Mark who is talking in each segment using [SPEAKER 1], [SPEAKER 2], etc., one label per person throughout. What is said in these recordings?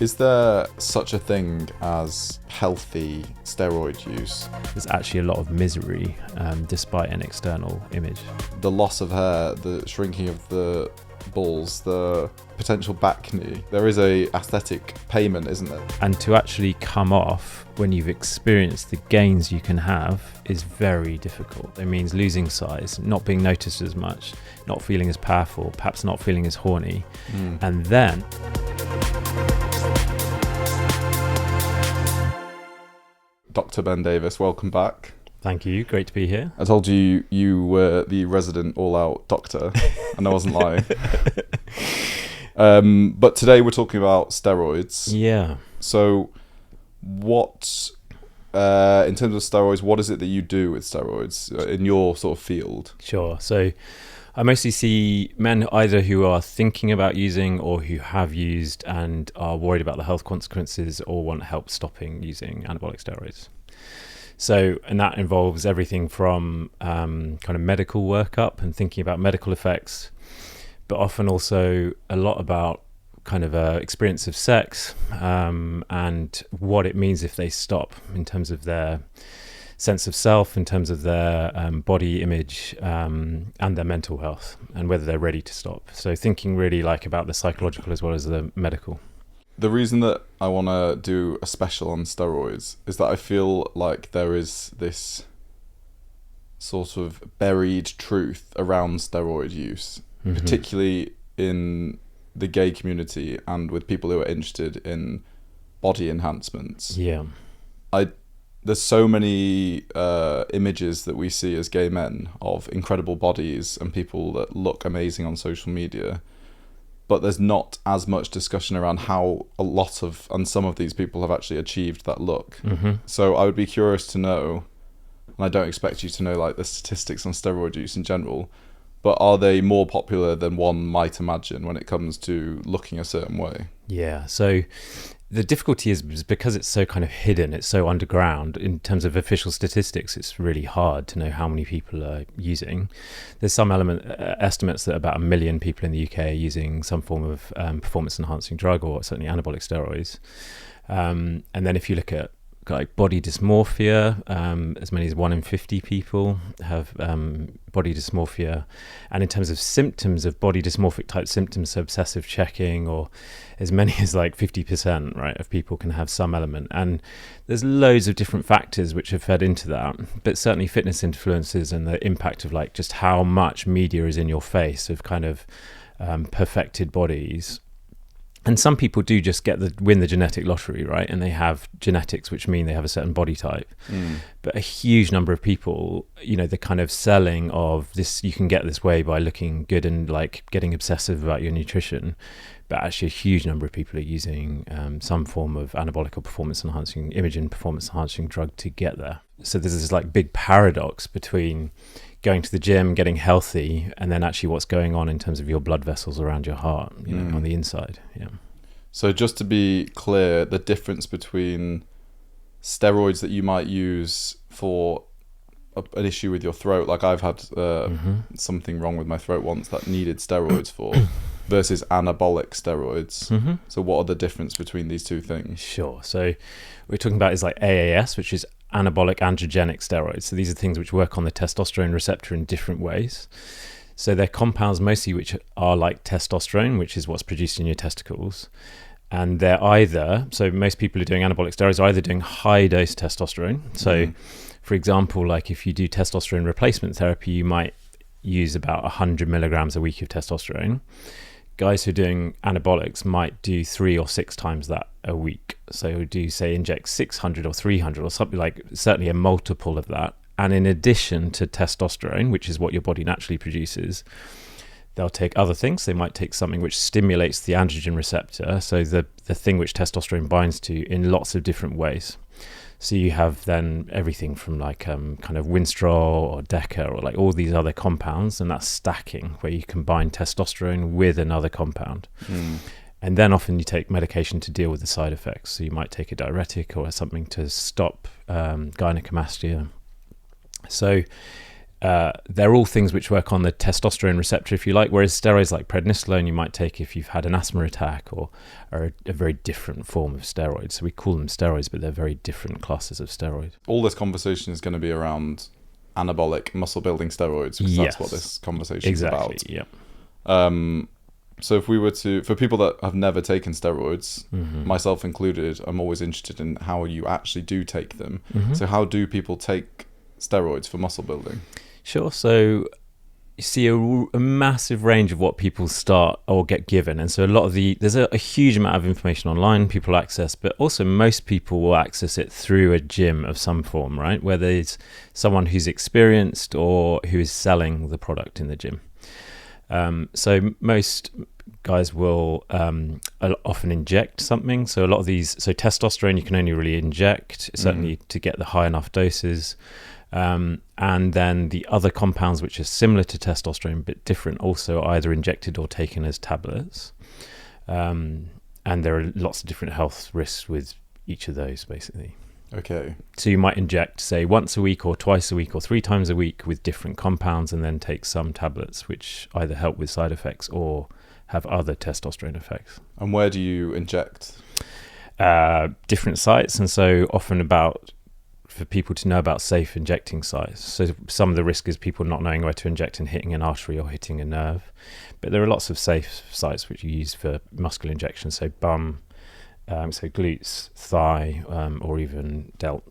[SPEAKER 1] Is there such a thing as healthy steroid use?
[SPEAKER 2] There's actually a lot of misery despite an external image.
[SPEAKER 1] The loss of hair, the shrinking of the balls, the potential back knee. There is a aesthetic payment, isn't there?
[SPEAKER 2] And to actually come off when you've experienced the gains you can have is very difficult. It means losing size, not being noticed as much, not feeling as powerful, perhaps not feeling as horny. And then
[SPEAKER 1] Dr. Ben Davis, welcome back.
[SPEAKER 2] thank you, great to be here.
[SPEAKER 1] I told you you were the resident all-out doctor, and I wasn't lying. But today we're talking about steroids.
[SPEAKER 2] Yeah.
[SPEAKER 1] So what, in terms of steroids, what is it that you do with steroids in your sort of field?
[SPEAKER 2] Sure. So I mostly see men either who are thinking about using or who have used and are worried about the health consequences or want help stopping using anabolic steroids. So, and that involves everything from kind of medical workup and thinking about medical effects, but often also a lot about kind of experience of sex and what it means if they stop in terms of their sense of self, in terms of their body image and their mental health, and whether they're ready to stop. So thinking really like about the psychological as well as the medical.
[SPEAKER 1] The reason that I want to do a special on steroids is that I feel like there is this sort of buried truth around steroid use, particularly in the gay community and with people who are interested in body enhancements.
[SPEAKER 2] Yeah.
[SPEAKER 1] There's so many images that we see as gay men of incredible bodies and people that look amazing on social media, but there's not as much discussion around how a lot of and some of these people have actually achieved that look. So I would be curious to know, and I don't expect you to know like the statistics on steroid use in general, but are they more popular than one might imagine when it comes to looking a certain way?
[SPEAKER 2] Yeah. So the difficulty is because it's so kind of hidden, it's so underground in terms of official statistics, it's really hard to know how many people are using. There's some estimates that about 1 million people in the UK are using some form of performance enhancing drug or certainly anabolic steroids. And then if you look at like body dysmorphia, as many as 1 in 50 people have body dysmorphia. And in terms of symptoms of body dysmorphic type symptoms, so obsessive checking, or as many as like 50%, right, of people can have some element. And there's loads of different factors which have fed into that, but certainly fitness influences and the impact of like just how much media is in your face of kind of perfected bodies. And some people do just win the genetic lottery, right? And they have genetics, which mean they have a certain body type. But a huge number of people, you know, the kind of selling of this, you can get this way by looking good and like getting obsessive about your nutrition. But actually a huge number of people are using some form of anabolic or performance enhancing, imaging performance enhancing drug to get there. So there's this like big paradox between going to the gym, getting healthy, and then actually what's going on in terms of your blood vessels around your heart, you know, on the inside. Yeah.
[SPEAKER 1] So just to be clear, the difference between steroids that you might use for an issue with your throat, like I've had something wrong with my throat once that needed steroids for, versus anabolic steroids. So what are the difference between these two things?
[SPEAKER 2] Sure. So we're talking about is like AAS, which is anabolic androgenic steroids. So these are things which work on the testosterone receptor in different ways. So they're compounds mostly which are like testosterone, which is what's produced in your testicles. And they're either, so most people who are doing anabolic steroids are either doing high dose testosterone. So for example, like if you do testosterone replacement therapy, you might use about 100 milligrams a week of testosterone. Guys who are doing anabolics might do 3 or 6 times that a week. So do say inject 600 or 300 or something, like certainly a multiple of that. And in addition to testosterone, which is what your body naturally produces, they'll take other things. They might take something which stimulates the androgen receptor, so the thing which testosterone binds to, in lots of different ways. So you have then everything from like kind of Winstrol or Deca or like all these other compounds, and that's stacking, where you combine testosterone with another compound. And then often you take medication to deal with the side effects. So you might take a diuretic or something to stop gynecomastia. So they're all things which work on the testosterone receptor, if you like, whereas steroids like prednisolone you might take if you've had an asthma attack or are a very different form of steroids. So we call them steroids, but they're very different classes of steroid.
[SPEAKER 1] All this conversation is going to be around anabolic muscle building steroids, because that's what this conversation is about.
[SPEAKER 2] Yeah.
[SPEAKER 1] So if we were to, for people that have never taken steroids, myself included, I'm always interested in how you actually do take them. So how do people take steroids for muscle building?
[SPEAKER 2] Sure. So you see a massive range of what people start or get given. And so there's a huge amount of information online people access, but also most people will access it through a gym of some form, right? Whether it's someone who's experienced or who is selling the product in the gym. So most guys will often inject something. So a lot of these, so testosterone you can only really inject, certainly to get the high enough doses. And then the other compounds which are similar to testosterone but different also are either injected or taken as tablets. And there are lots of different health risks with each of those, basically.
[SPEAKER 1] Okay.
[SPEAKER 2] So you might inject, say, once a week or twice a week or 3 times a week with different compounds, and then take some tablets which either help with side effects or have other testosterone effects.
[SPEAKER 1] And where do you inject?
[SPEAKER 2] Different sites, and so often for people to know about safe injecting sites. So some of the risk is people not knowing where to inject and hitting an artery or hitting a nerve. But there are lots of safe sites which you use for muscular injection, so bum, so glutes, thigh, or even delt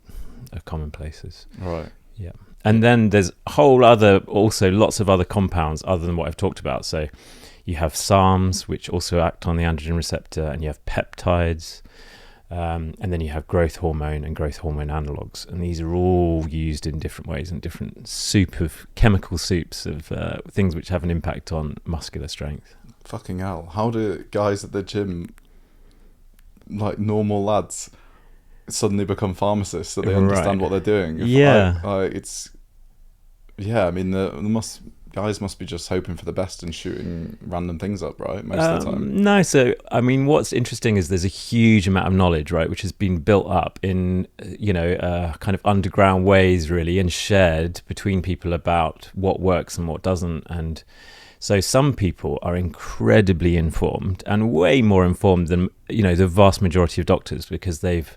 [SPEAKER 2] are common places.
[SPEAKER 1] Right.
[SPEAKER 2] Yeah. And then there's also lots of other compounds other than what I've talked about. So you have SARMs, which also act on the androgen receptor, and you have peptides. And then you have growth hormone and growth hormone analogs, and these are all used in different ways and different chemical soups of things which have an impact on muscular strength.
[SPEAKER 1] Fucking hell! How do guys at the gym, like normal lads, suddenly become pharmacists so they understand what they're doing? I mean, guys must be just hoping for the best and shooting random things up, right? Most of the time.
[SPEAKER 2] No, so I mean, what's interesting is there's a huge amount of knowledge, right, which has been built up in kind of underground ways, really, and shared between people about what works and what doesn't. And so some people are incredibly informed, and way more informed than the vast majority of doctors, because they've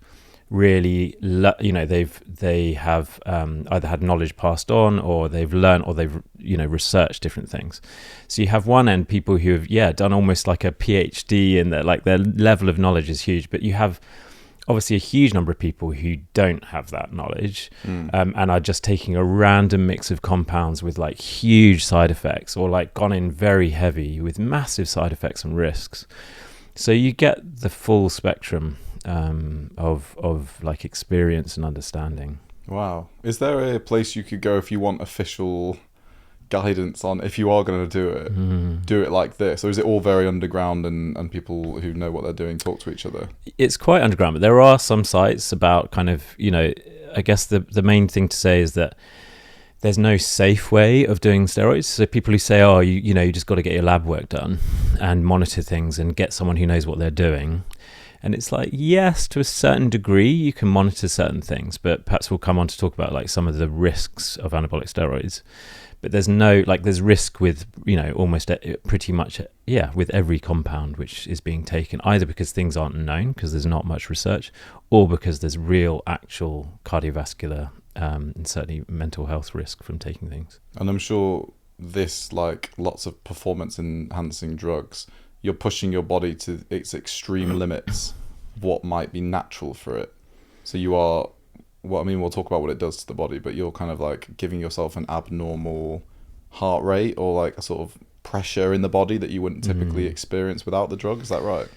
[SPEAKER 2] really they have either had knowledge passed on, or they've learned, or they've researched different things. So you have one end people who have done almost like a PhD, and their level of knowledge is huge, but you have obviously a huge number of people who don't have that knowledge, and are just taking a random mix of compounds with like huge side effects, or like gone in very heavy with massive side effects and risks. So you get the full spectrum of like experience and understanding.
[SPEAKER 1] Wow. Is there a place you could go if you want official guidance on, if you are going to do it like this? Or is it all very underground, and people who know what they're doing talk to each other?
[SPEAKER 2] It's quite underground, but there are some sites about kind of, I guess the main thing to say is that there's no safe way of doing steroids. So people who say, you just got to get your lab work done and monitor things and get someone who knows what they're doing. And it's like, yes, to a certain degree, you can monitor certain things, but perhaps we'll come on to talk about like some of the risks of anabolic steroids. But there's risk with, almost pretty much, with every compound which is being taken, either because things aren't known, because there's not much research, or because there's real actual cardiovascular and certainly mental health risk from taking things.
[SPEAKER 1] And I'm sure this, like lots of performance enhancing drugs, you're pushing your body to its extreme limits of what might be natural for it. So you are, we'll talk about what it does to the body, but you're kind of like giving yourself an abnormal heart rate, or like a sort of pressure in the body that you wouldn't typically experience without the drug. Is that right?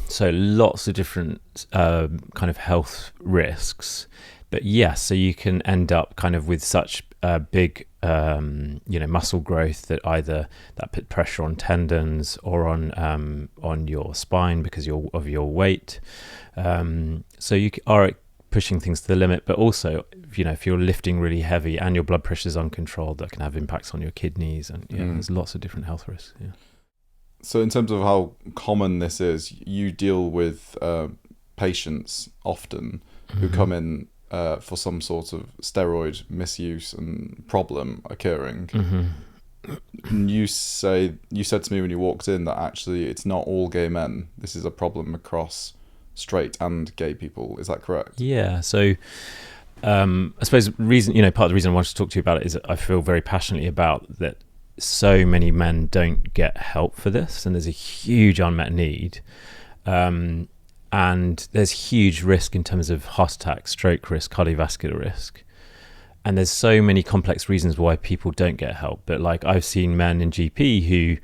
[SPEAKER 2] So lots of different kind of health risks. But yes, so you can end up kind of with such big, muscle growth that either that put pressure on tendons or on your spine because of your weight. So you are pushing things to the limit, but also, if you're lifting really heavy and your blood pressure is uncontrolled, that can have impacts on your kidneys, and there's lots of different health risks. Yeah.
[SPEAKER 1] So in terms of how common this is, you deal with patients often who come in for some sort of steroid misuse and problem occurring. And you said to me when you walked in that actually it's not all gay men. This is a problem across straight and gay people. Is that correct?
[SPEAKER 2] Yeah. So I suppose part of the reason I wanted to talk to you about it is that I feel very passionately about that. So many men don't get help for this, and there's a huge unmet need. And there's huge risk in terms of heart attack, stroke risk, cardiovascular risk. And there's so many complex reasons why people don't get help. But like I've seen men in GP who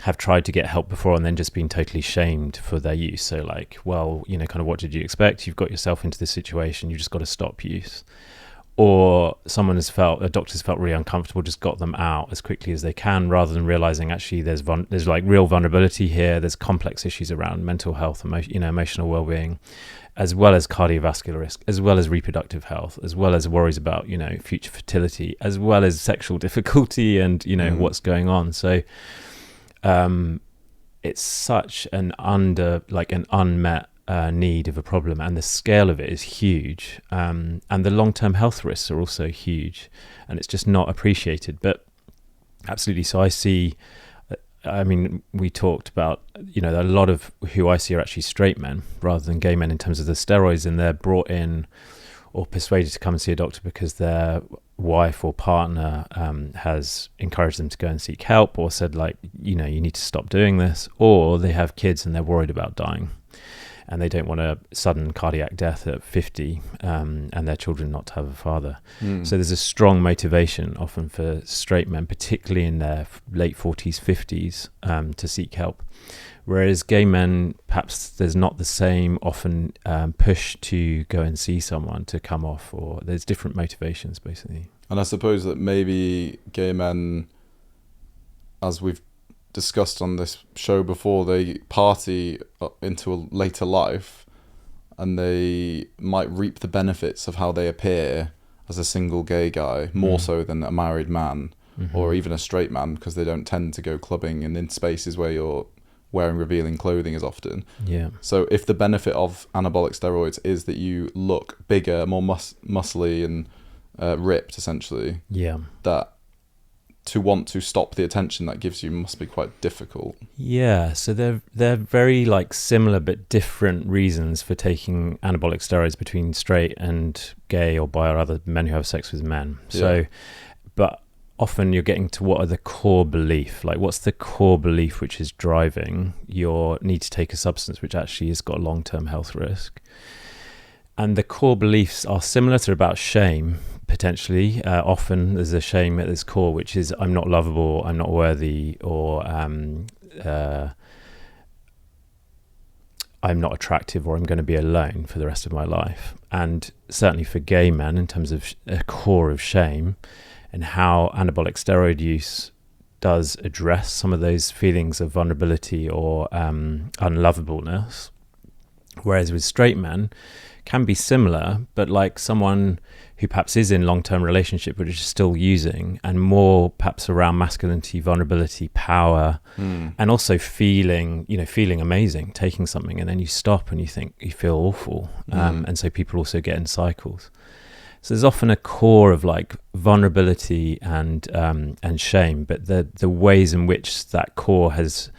[SPEAKER 2] have tried to get help before and then just been totally shamed for their use. So like, well, kind of what did you expect? You've got yourself into this situation. You just got to stop use. Or a doctor's felt really uncomfortable, just got them out as quickly as they can, rather than realizing actually there's like real vulnerability here. There's complex issues around mental health, emotional well-being, as well as cardiovascular risk, as well as reproductive health, as well as worries about future fertility, as well as sexual difficulty and what's going on. So it's such an unmet need of a problem, and the scale of it is huge, and the long-term health risks are also huge, and it's just not appreciated. But absolutely, so we talked about a lot of who I see are actually straight men rather than gay men in terms of the steroids, and they're brought in or persuaded to come and see a doctor because their wife or partner has encouraged them to go and seek help, or said you need to stop doing this, or they have kids and they're worried about dying and they don't want a sudden cardiac death at 50 and their children not to have a father. So there's a strong motivation often for straight men, particularly in their late 40s, 50s, to seek help. Whereas gay men, perhaps there's not the same often push to go and see someone to come off, or there's different motivations basically.
[SPEAKER 1] And I suppose that maybe gay men, as we've discussed on this show before, they party into a later life and they might reap the benefits of how they appear as a single gay guy more so than a married man or even a straight man, because they don't tend to go clubbing and in spaces where you're wearing revealing clothing as often. So if the benefit of anabolic steroids is that you look bigger, more muscly and ripped essentially, that to want to stop the attention that gives you must be quite difficult. So they're very similar but different reasons for taking anabolic steroids between straight and gay or bi or other men who have sex with men. But often you're getting to what are the core belief, what's the core belief which is driving your need to take a substance which actually has got long-term health risk. And the core beliefs are similar to about shame, potentially. Often there's a shame at its core, which is I'm not lovable, I'm not worthy, or I'm not attractive, or I'm going to be alone for the rest of my life. And certainly for gay men, in terms of a core of shame, and how anabolic steroid use does address some of those feelings of vulnerability or unlovableness. Whereas with straight men, can be similar, but like someone who perhaps is in long-term relationship but is still using, and more perhaps around masculinity, vulnerability, power, and also feeling amazing, taking something, and then you stop and you think you feel awful, and so people also get in cycles. So there's often a core of vulnerability and shame, but the ways in which that core has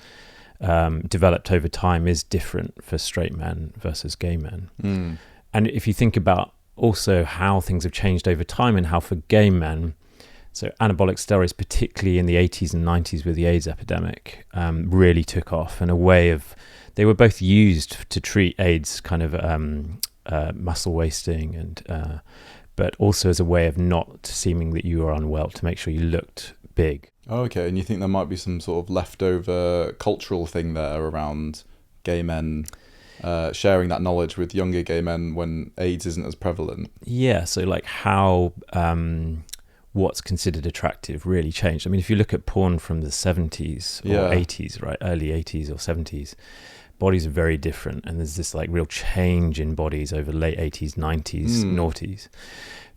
[SPEAKER 1] developed over time is different for straight men versus gay men. And if you think about also how things have changed over time and how for gay men, so anabolic steroids, particularly in the 80s and 90s with the AIDS epidemic, really took off in a way of, they were both used to treat AIDS kind of muscle wasting, and but also as a way of not seeming that you were unwell, to make sure you looked big. Okay, and you think there might be some sort of leftover cultural thing there around gay men sharing that knowledge with younger gay men when AIDS isn't as prevalent?
[SPEAKER 2] So how what's considered attractive really changed. I mean, if you look at porn from the 70s or 80s, right, early 80s or 70s, bodies are very different, and there's this real change in bodies over late 80s, 90s, noughties.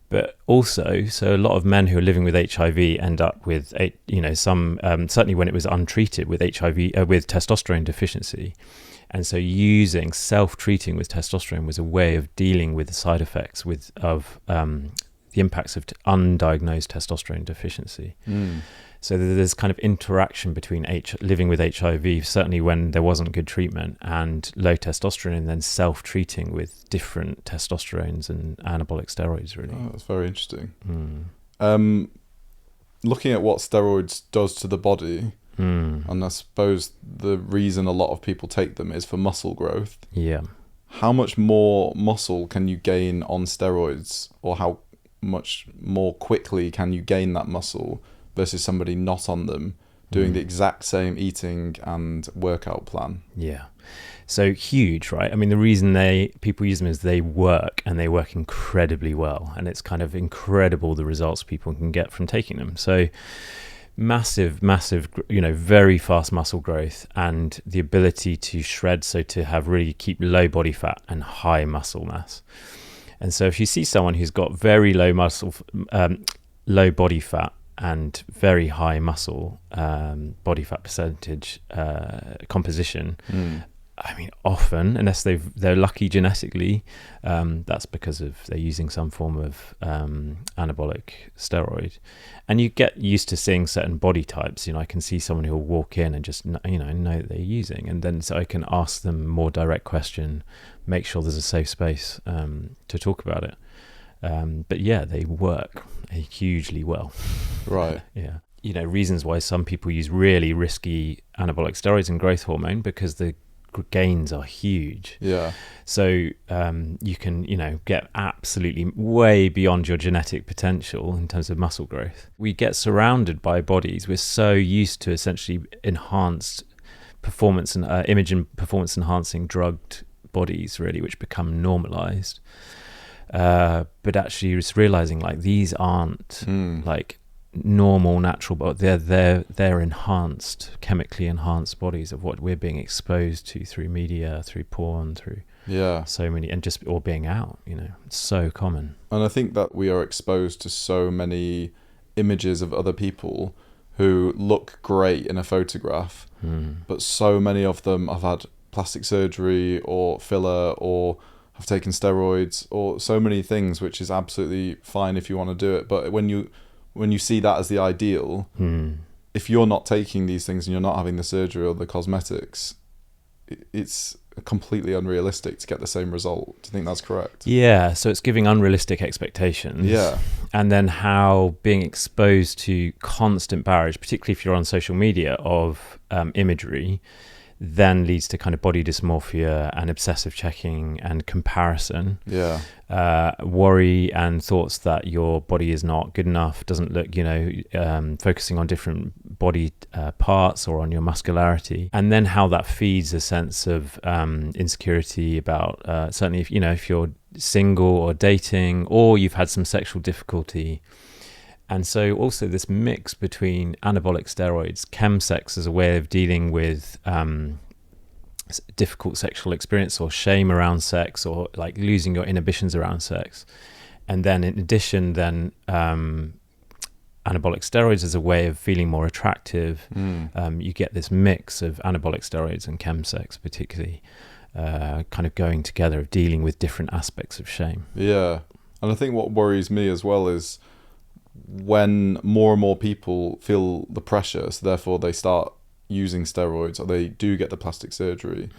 [SPEAKER 2] But also, so a lot of men who are living with HIV end up with, some certainly when it was untreated with HIV, with testosterone deficiency, And so using self-treating with testosterone was a way of dealing with the side effects of the impacts of undiagnosed testosterone deficiency. So there's kind of interaction between living with HIV, certainly when there wasn't good treatment, and low testosterone, and then self-treating with different testosterones and anabolic steroids, really.
[SPEAKER 1] Oh, that's very interesting. Looking at what steroids does to the body, and I suppose the reason a lot of people take them is for muscle growth.
[SPEAKER 2] Yeah.
[SPEAKER 1] How much more muscle can you gain on steroids, or how much more quickly can you gain that muscle versus somebody not on them doing the exact same eating and workout plan?
[SPEAKER 2] Yeah. So huge, right? I mean, the reason people use them is they work, and they work incredibly well. And it's kind of incredible the results people can get from taking them. So massive, very fast muscle growth, and the ability to shred, so to have really keep low body fat and high muscle mass. And so if you see someone who's got very low low body fat and very high muscle body fat percentage composition, I mean, often, unless they're lucky genetically, that's because they're using some form of anabolic steroid. And you get used to seeing certain body types. I can see someone who'll walk in and just know that they're using, and then so I can ask them more direct question, make sure there's a safe space to talk about it. But yeah, they work hugely well.
[SPEAKER 1] Right.
[SPEAKER 2] Yeah. Reasons why some people use really risky anabolic steroids and growth hormone, because the gains are huge.
[SPEAKER 1] Yeah.
[SPEAKER 2] So you can, get absolutely way beyond your genetic potential in terms of muscle growth. We get surrounded by bodies. We're so used to essentially enhanced performance and image and performance enhancing drugged bodies, really, which become normalized. But actually just realizing like these aren't like normal natural, but they're enhanced, chemically enhanced bodies of what we're being exposed to through media, through porn, through so many, and just or being out, it's so common.
[SPEAKER 1] And I think that we are exposed to so many images of other people who look great in a photograph, but so many of them have had plastic surgery or filler or have taken steroids or so many things, which is absolutely fine if you want to do it. But when you see that as the ideal, if you're not taking these things and you're not having the surgery or the cosmetics, it's completely unrealistic to get the same result. Do you think that's correct?
[SPEAKER 2] Yeah, so it's giving unrealistic expectations.
[SPEAKER 1] Yeah.
[SPEAKER 2] And then how being exposed to constant barrage, particularly if you're on social media, of imagery, then leads to kind of body dysmorphia and obsessive checking and comparison.
[SPEAKER 1] Yeah.
[SPEAKER 2] Worry and thoughts that your body is not good enough, doesn't look, focusing on different body parts or on your muscularity. And then how that feeds a sense of insecurity about, certainly if you're single or dating, or you've had some sexual difficulty. And so also this mix between anabolic steroids, chemsex as a way of dealing with difficult sexual experience or shame around sex, or like losing your inhibitions around sex. And then in addition, anabolic steroids as a way of feeling more attractive. You get this mix of anabolic steroids and chemsex particularly kind of going together, of dealing with different aspects of shame.
[SPEAKER 1] Yeah. And I think what worries me as well is when more and more people feel the pressure, so therefore they start using steroids or they do get the plastic surgery,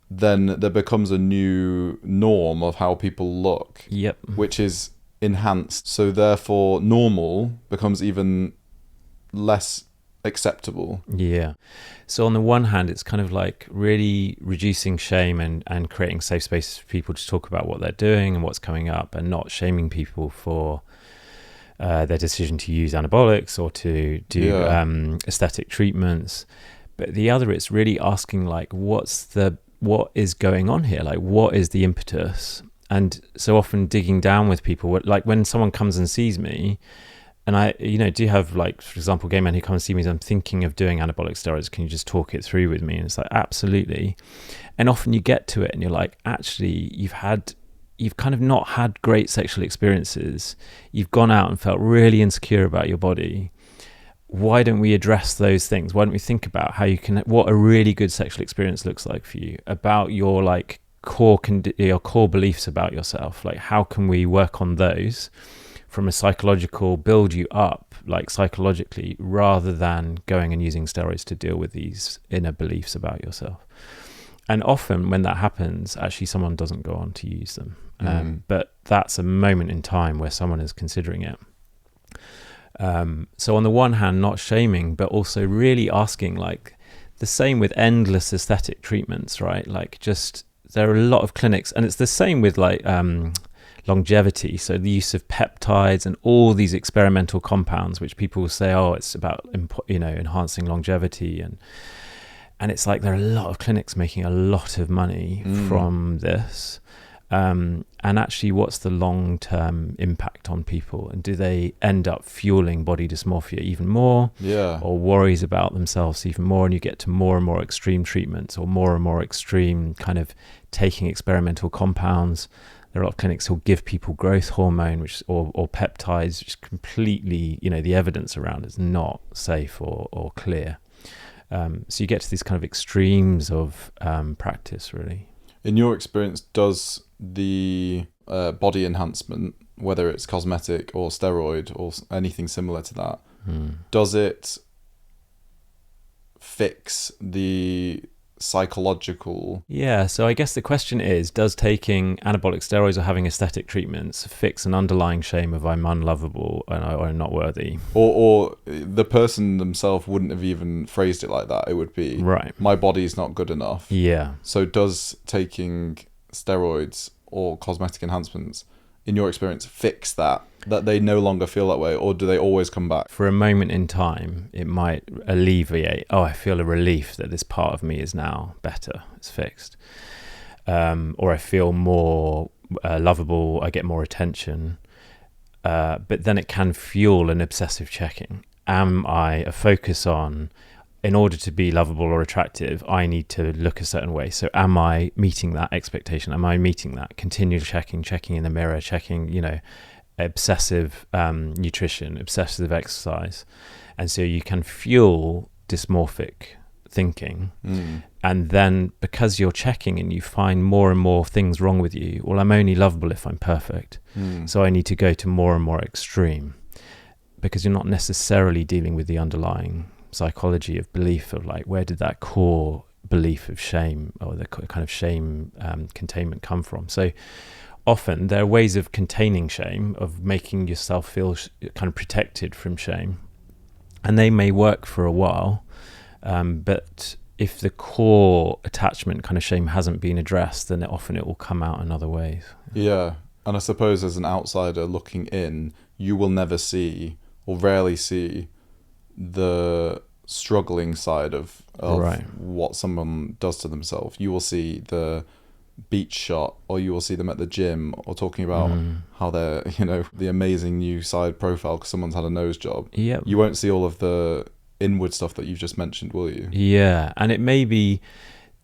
[SPEAKER 1] then there becomes a new norm of how people look, which is enhanced. So therefore normal becomes even less acceptable.
[SPEAKER 2] Yeah. So on the one hand, it's kind of like really reducing shame and creating safe spaces for people to talk about what they're doing and what's coming up, and not shaming people for their decision to use anabolics or to do aesthetic treatments. But the other, it's really asking like, what is going on here? Like, what is the impetus? And so often digging down with people, like when someone comes and sees me, and I, do have, like, for example, gay men who come and see me, I'm thinking of doing anabolic steroids. Can you just talk it through with me? And it's like, absolutely. And often you get to it and you're like, actually, you've kind of not had great sexual experiences. You've gone out and felt really insecure about your body. why don't we address those things? Why don't we think about how you can, what a really good sexual experience looks like for you, about your like your core beliefs about yourself? Like, how can we work on those from a psychological, build you up like psychologically, rather than going and using steroids to deal with these inner beliefs about yourself? And often when that happens, actually someone doesn't go on to use them. But that's a moment in time where someone is considering it. So on the one hand, not shaming, but also really asking, like the same with endless aesthetic treatments, right? Like just, there are a lot of clinics, and it's the same with like longevity. So the use of peptides and all these experimental compounds, which people will say, oh, it's about, enhancing longevity. And it's like there are a lot of clinics making a lot of money from this. And actually, what's the long-term impact on people? And do they end up fueling body dysmorphia even more?
[SPEAKER 1] Yeah.
[SPEAKER 2] Or worries about themselves even more? And you get to more and more extreme treatments, or more and more extreme kind of taking experimental compounds. There are a lot of clinics who'll give people growth hormone, or peptides, which completely, the evidence around is not safe or clear. So you get to these kind of extremes of practice, really.
[SPEAKER 1] In your experience, does the body enhancement, whether it's cosmetic or steroid or anything similar to that, does it fix the psychological?
[SPEAKER 2] Yeah, so I guess the question is, does taking anabolic steroids or having aesthetic treatments fix an underlying shame of I'm unlovable and I'm not worthy?
[SPEAKER 1] Or the person themselves wouldn't have even phrased it like that. It would be,
[SPEAKER 2] right,
[SPEAKER 1] my body's not good enough.
[SPEAKER 2] Yeah.
[SPEAKER 1] So does taking steroids or cosmetic enhancements, in your experience, fix that they no longer feel that way, or do they always come back?
[SPEAKER 2] For a moment in time, it might alleviate, I feel a relief that this part of me is now better, it's fixed. Or I feel more lovable, I get more attention. But then it can fuel an obsessive checking. Am I a focus on, in order to be lovable or attractive, I need to look a certain way. So am I meeting that expectation? Am I meeting that? Continual checking in the mirror, checking, obsessive nutrition, obsessive exercise. And so you can fuel dysmorphic thinking. And then because you're checking and you find more and more things wrong with you, well, I'm only lovable if I'm perfect. So I need to go to more and more extreme, because you're not necessarily dealing with the underlying psychology of belief of like, where did that core belief of shame or the kind of shame containment come from? So often there are ways of containing shame, of making yourself feel kind of protected from shame, and they may work for a while, but if the core attachment kind of shame hasn't been addressed, then often it will come out in other ways.
[SPEAKER 1] Yeah. And I suppose as an outsider looking in, you will never see, or rarely see, the struggling side of
[SPEAKER 2] right,
[SPEAKER 1] what someone does to themselves. You will see the beach shot, or you will see them at the gym, or talking about how they're, the amazing new side profile because someone's had a nose job.
[SPEAKER 2] Yep.
[SPEAKER 1] You won't see all of the inward stuff that you've just mentioned, will you?
[SPEAKER 2] Yeah. And it may be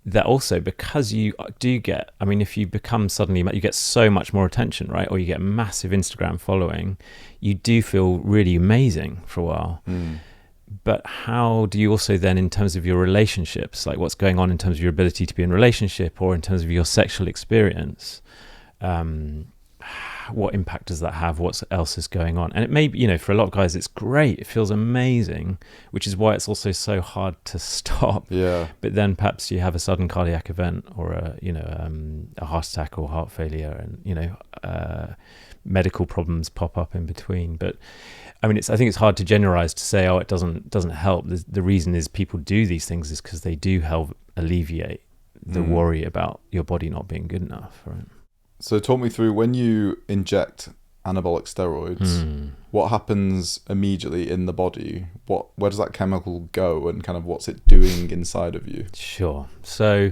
[SPEAKER 2] that also because you do get, if you become suddenly, you get so much more attention, right? Or you get a massive Instagram following, you do feel really amazing for a while. But how do you also then, in terms of your relationships, like what's going on in terms of your ability to be in a relationship, or in terms of your sexual experience, what impact does that have? What else is going on? And it may be, for a lot of guys, it's great. It feels amazing, which is why it's also so hard to stop.
[SPEAKER 1] Yeah.
[SPEAKER 2] But then perhaps you have a sudden cardiac event, or a heart attack or heart failure, and, medical problems pop up in between. But I think it's hard to generalize to say, it doesn't help. The reason is people do these things is because they do help alleviate the worry about your body not being good enough, right?
[SPEAKER 1] So talk me through, when you inject anabolic steroids, what happens immediately in the body? Where does that chemical go, and kind of what's it doing inside of you?
[SPEAKER 2] Sure. So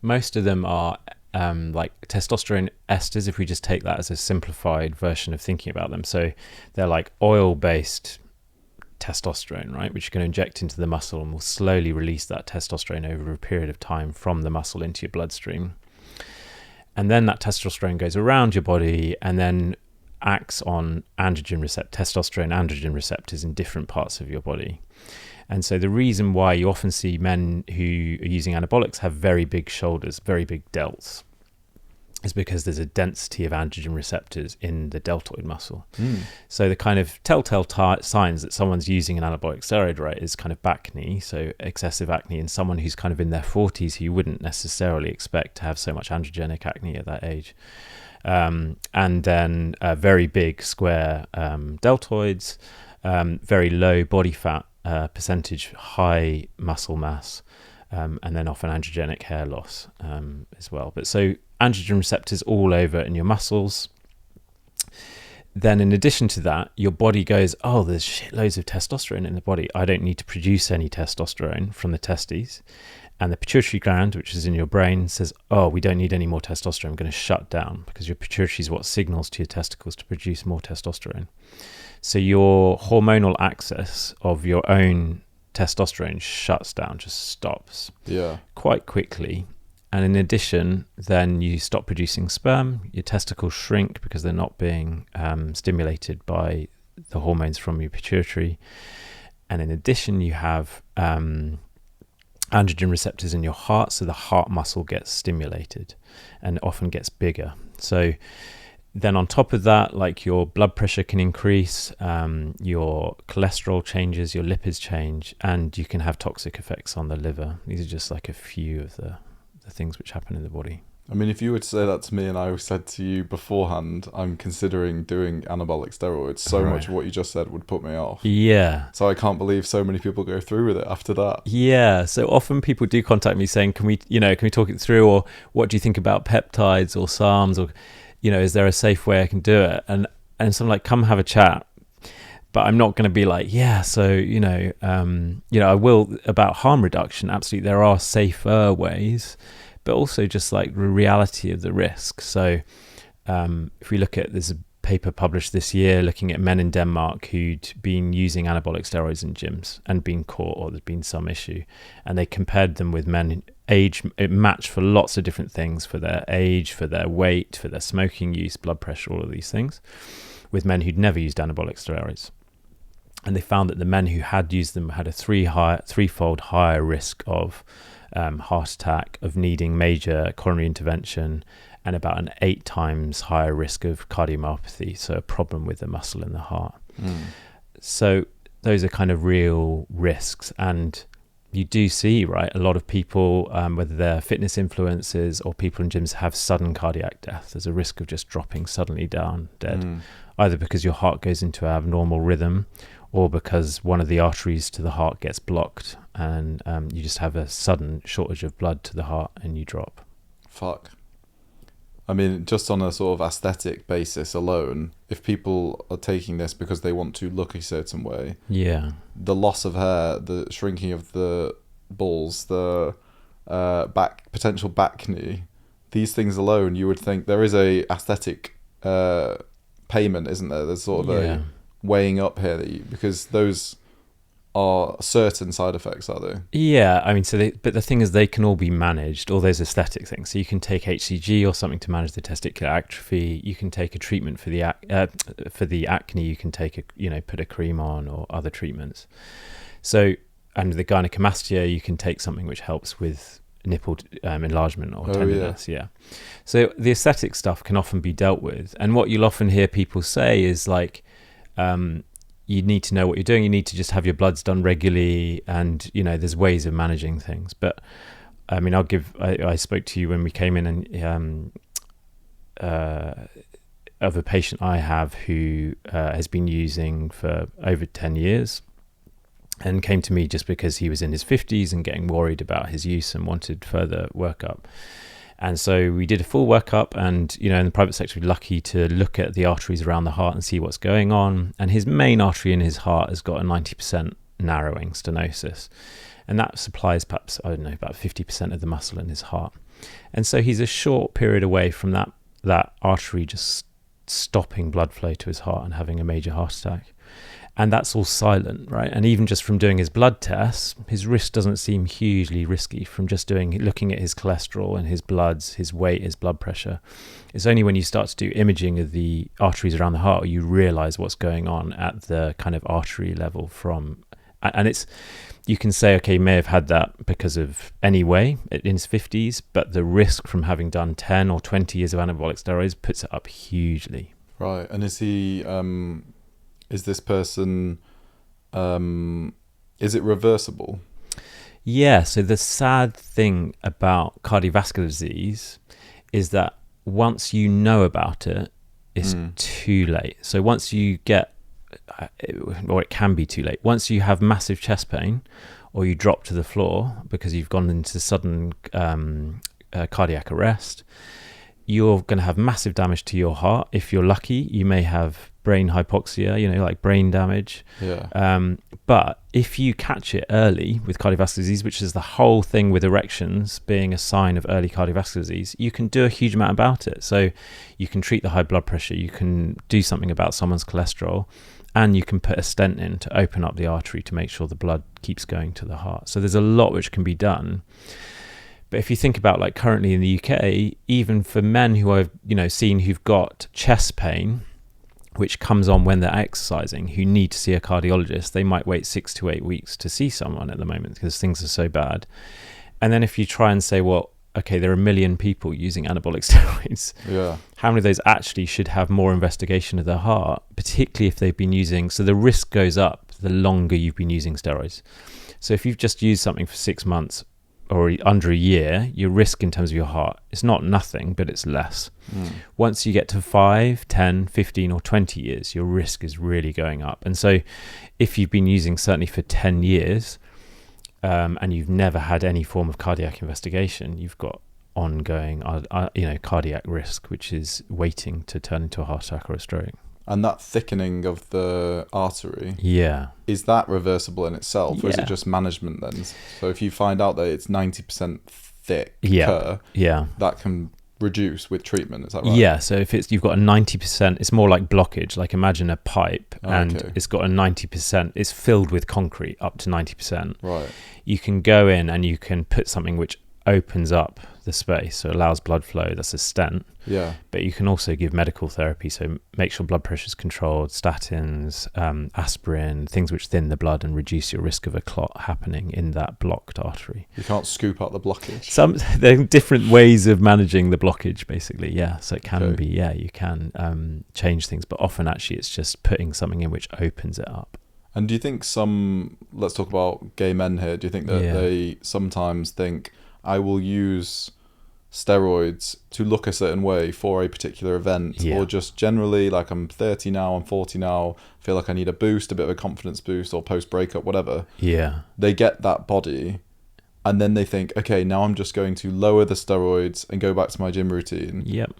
[SPEAKER 2] most of them are like testosterone esters, if we just take that as a simplified version of thinking about them. So they're like oil-based testosterone, right, which you're going to inject into the muscle and will slowly release that testosterone over a period of time from the muscle into your bloodstream. And then that testosterone goes around your body, and then acts on testosterone androgen receptors in different parts of your body. And so the reason why you often see men who are using anabolics have very big shoulders, very big delts, is because there's a density of androgen receptors in the deltoid muscle. So the kind of telltale signs that someone's using an anabolic steroid, right, is kind of acne, so excessive acne in someone who's kind of in their 40s, who you wouldn't necessarily expect to have so much androgenic acne at that age. And then very big square deltoids, very low body fat percentage, high muscle mass, and then often androgenic hair loss as well. But so androgen receptors all over in your muscles. Then in addition to that, your body goes, oh, there's shitloads of testosterone in the body. I don't need to produce any testosterone from the testes. And the pituitary gland, which is in your brain, says, oh, we don't need any more testosterone. I'm going to shut down, because your pituitary is what signals to your testicles to produce more testosterone. So your hormonal access of your own testosterone shuts down, just stops quite quickly. And in addition, then you stop producing sperm, your testicles shrink because they're not being stimulated by the hormones from your pituitary. And in addition, you have androgen receptors in your heart, so the heart muscle gets stimulated and often gets bigger. So then on top of that, like, your blood pressure can increase, your cholesterol changes, your lipids change, and you can have toxic effects on the liver. These are just like a few of the things which happen in the body.
[SPEAKER 1] I mean, if you were to say that to me and I said to you beforehand, I'm considering doing anabolic steroids, so much of what you just said would put me off.
[SPEAKER 2] Yeah.
[SPEAKER 1] So I can't believe so many people go through with it after that.
[SPEAKER 2] Yeah. So often people do contact me saying, can we talk it through? Or what do you think about peptides or SARMs? Or, is there a safe way I can do it? And so I'm like, come have a chat. But I'm not going to be like, yeah, so, I will about harm reduction. Absolutely. There are safer ways, but also just like the reality of the risk. So if we look at, there's a paper published this year looking at men in Denmark who'd been using anabolic steroids in gyms and been caught, or there's been some issue. And they compared them with men age, it matched for lots of different things, for their age, for their weight, for their smoking use, blood pressure, all of these things, with men who'd never used anabolic steroids. And they found that the men who had used them had a threefold higher risk of heart attack, of needing major coronary intervention, and about an 8 times higher risk of cardiomyopathy, so a problem with the muscle in the heart. So those are kind of real risks. And you do see, right, a lot of people, whether they're fitness influencers or people in gyms, have sudden cardiac death. There's a risk of just dropping suddenly down dead, either because your heart goes into an abnormal rhythm, or because one of the arteries to the heart gets blocked, and you just have a sudden shortage of blood to the heart and you drop.
[SPEAKER 1] Fuck. I mean, just on a sort of aesthetic basis alone, if people are taking this because they want to look a certain way, the loss of hair, the shrinking of the balls, the potential back knee, these things alone, you would think there is a aesthetic payment, isn't there? There's sort of a weighing up here because those are certain side effects, are they? Yeah,
[SPEAKER 2] I mean, but the thing is, they can all be managed, all those aesthetic things. So you can take HCG or something to manage the testicular atrophy. You can take a treatment for the acne. You can take put a cream on, or other treatments. So, and the gynecomastia, you can take something which helps with nipple enlargement or tenderness. So the aesthetic stuff can often be dealt with. And what you'll often hear people say is like, you need to know what you're doing. You need to just have your bloods done regularly, and there's ways of managing things. But I mean, I spoke to you when we came in, and of a patient I have who has been using for over 10 years, and came to me just because he was in his 50s and getting worried about his use and wanted further workup. And so we did a full workup, and, in the private sector, we're lucky to look at the arteries around the heart and see what's going on. And his main artery in his heart has got a 90% narrowing stenosis. And that supplies perhaps, about 50% of the muscle in his heart. And so he's a short period away from that artery just stopping blood flow to his heart and having a major heart attack. And that's all silent, right? And even just from doing his blood tests, his risk doesn't seem hugely risky from just looking at his cholesterol and his bloods, his weight, his blood pressure. It's only when you start to do imaging of the arteries around the heart you realize what's going on at the kind of artery level and you can say, okay, he may have had that because of anyway in his 50s, but the risk from having done 10 or 20 years of anabolic steroids puts it up hugely.
[SPEAKER 1] Right. And is this person, is it reversible?
[SPEAKER 2] Yeah, so the sad thing about cardiovascular disease is that once you know about it, it's too late. So once you get, or it can be too late, once you have massive chest pain or you drop to the floor because you've gone into sudden cardiac arrest, you're going to have massive damage to your heart. If you're lucky, you may have brain hypoxia, like brain damage.
[SPEAKER 1] Yeah.
[SPEAKER 2] But if you catch it early with cardiovascular disease, which is the whole thing with erections being a sign of early cardiovascular disease, you can do a huge amount about it. So you can treat the high blood pressure, you can do something about someone's cholesterol, and you can put a stent in to open up the artery to make sure the blood keeps going to the heart. So there's a lot which can be done. But if you think about like currently in the UK, even for men who I've seen who've got chest pain, which comes on when they're exercising, who need to see a cardiologist, they might wait 6 to 8 weeks to see someone at the moment because things are so bad. And then if you try and say, well, okay, there are 1 million people using anabolic steroids.
[SPEAKER 1] Yeah.
[SPEAKER 2] How many of those actually should have more investigation of their heart, particularly if they've been using, so the risk goes up the longer you've been using steroids. So if you've just used something for 6 months or under a year, your risk in terms of your heart, it's not nothing, but it's less. Once you get to 5, 10, 15 or 20 years, your risk is really going up. And so if you've been using certainly for 10 years and you've never had any form of cardiac investigation, you've got ongoing cardiac risk, which is waiting to turn into a heart attack or a stroke.
[SPEAKER 1] And that thickening of the artery, is that reversible in itself, or is it just management then? So if you find out that it's 90% thick, that can reduce with treatment, is that right?
[SPEAKER 2] Yeah, so if you've got a 90%, it's more like blockage. Like imagine a pipe and it's got a 90%, it's filled with concrete up to 90%.
[SPEAKER 1] Right.
[SPEAKER 2] You can go in and you can put something which opens up the space, so it allows blood flow. That's a stent.
[SPEAKER 1] Yeah.
[SPEAKER 2] But you can also give medical therapy, so make sure blood pressure is controlled, statins, aspirin, things which thin the blood and reduce your risk of a clot happening in that blocked artery.
[SPEAKER 1] You can't scoop out the blockage.
[SPEAKER 2] There are different ways of managing the blockage, basically. Yeah, so it can be. Yeah, you can change things, but often actually it's just putting something in which opens it up.
[SPEAKER 1] And do you think let's talk about gay men here. Do you think that they sometimes think, I will use steroids to look a certain way for a particular event, or just generally, like, I'm 30 now, I'm 40 now, feel like I need a boost, a bit of a confidence boost, or post-breakup, whatever.
[SPEAKER 2] Yeah.
[SPEAKER 1] They get that body, and then they think, okay, now I'm just going to lower the steroids and go back to my gym routine.
[SPEAKER 2] Yep.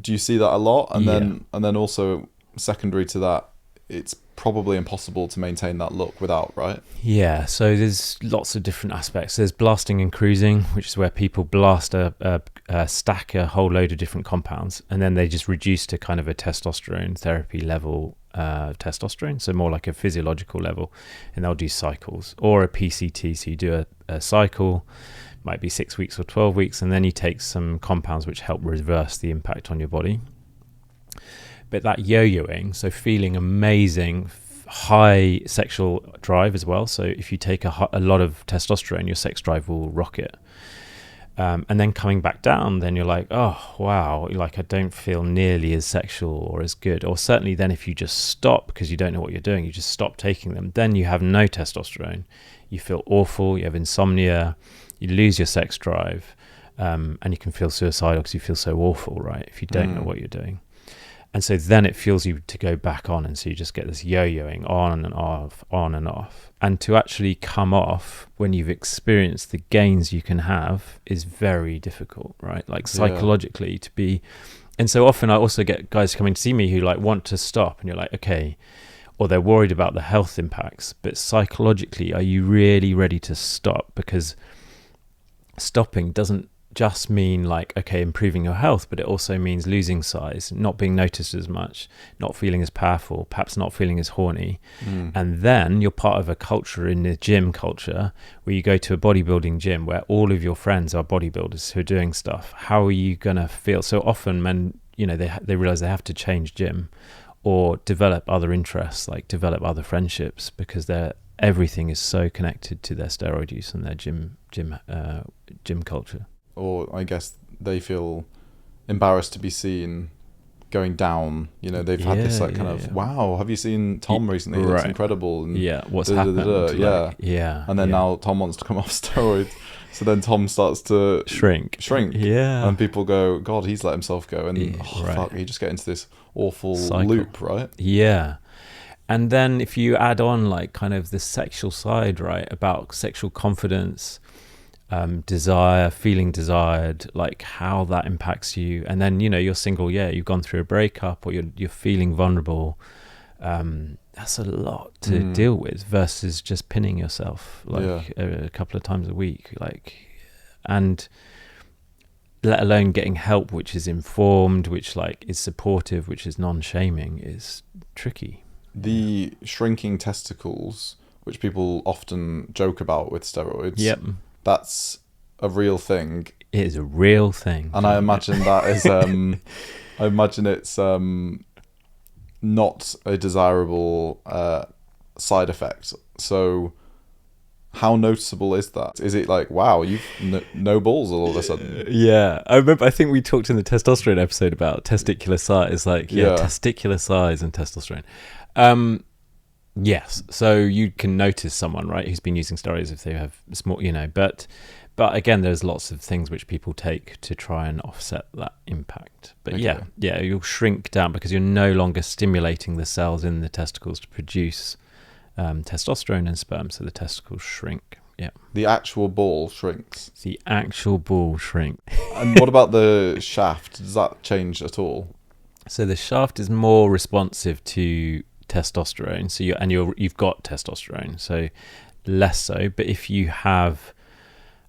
[SPEAKER 1] Do you see that a lot? And then also, secondary to that, it's probably impossible to maintain that look without, right?
[SPEAKER 2] Yeah, so there's lots of different aspects. There's blasting and cruising, which is where people blast stack a whole load of different compounds, and then they just reduce to kind of a testosterone therapy level testosterone, so more like a physiological level, and they'll do cycles, or a PCT, so you do a cycle, might be 6 weeks or 12 weeks, and then you take some compounds which help reverse the impact on your body. But that yo-yoing, so feeling amazing, high sexual drive as well. So if you take a lot of testosterone, your sex drive will rocket. And then coming back down, then you're like, oh, wow, like I don't feel nearly as sexual or as good. Or certainly then if you just stop because you don't know what you're doing, you just stop taking them, then you have no testosterone. You feel awful, you have insomnia, you lose your sex drive, and you can feel suicidal because you feel so awful, right, if you don't know what you're doing. And so then it fuels you to go back on. And so you just get this yo-yoing on and off, on and off. And to actually come off when you've experienced the gains you can have is very difficult, right? Like psychologically to be. And so often I also get guys coming to see me who like want to stop, and you're like, okay, or they're worried about the health impacts. But psychologically, are you really ready to stop? Because stopping doesn't just mean like, okay, improving your health, but it also means losing size, not being noticed as much, not feeling as powerful, perhaps not feeling as horny. And then you're part of a culture in the gym culture where you go to a bodybuilding gym where all of your friends are bodybuilders who are doing stuff. How are you going to feel? So often men, they realize they have to change gym or develop other interests, like develop other friendships, because everything is so connected to their steroid use and their gym culture.
[SPEAKER 1] Or I guess they feel embarrassed to be seen going down. They've had this like kind of, wow, have you seen Tom recently? It's incredible. And
[SPEAKER 2] what's happened?
[SPEAKER 1] And then now Tom wants to come off steroids. So then Tom starts to shrink.
[SPEAKER 2] Yeah.
[SPEAKER 1] And people go, God, he's let himself go. And fuck, you just get into this awful loop, right?
[SPEAKER 2] Yeah. And then if you add on like kind of the sexual side, right, about sexual confidence, desire, feeling desired, like how that impacts you. And then, you're single, you've gone through a breakup, or you're feeling vulnerable. That's a lot to deal with versus just pinning yourself a couple of times a week, and let alone getting help which is informed, which is supportive, which is non-shaming, is tricky.
[SPEAKER 1] The shrinking testicles, which people often joke about with steroids, that's a real thing.
[SPEAKER 2] It is a real thing.
[SPEAKER 1] And I imagine that is I imagine it's not a desirable side effect. So how noticeable is that? Is it like, wow, you've no balls all of a sudden?
[SPEAKER 2] Yeah, I think we talked in the testosterone episode about testicular size, testicular size and testosterone. Yes, so you can notice someone, right, who's been using steroids if they have small, but again, there's lots of things which people take to try and offset that impact. But
[SPEAKER 1] okay.
[SPEAKER 2] You'll shrink down because you're no longer stimulating the cells in the testicles to produce testosterone and sperm, so the testicles shrink. Yeah.
[SPEAKER 1] The actual ball shrinks.
[SPEAKER 2] The actual ball shrink.
[SPEAKER 1] And what about the shaft? Does that change at all?
[SPEAKER 2] So the shaft is more responsive to testosterone. So you've got testosterone, so less so. But if you have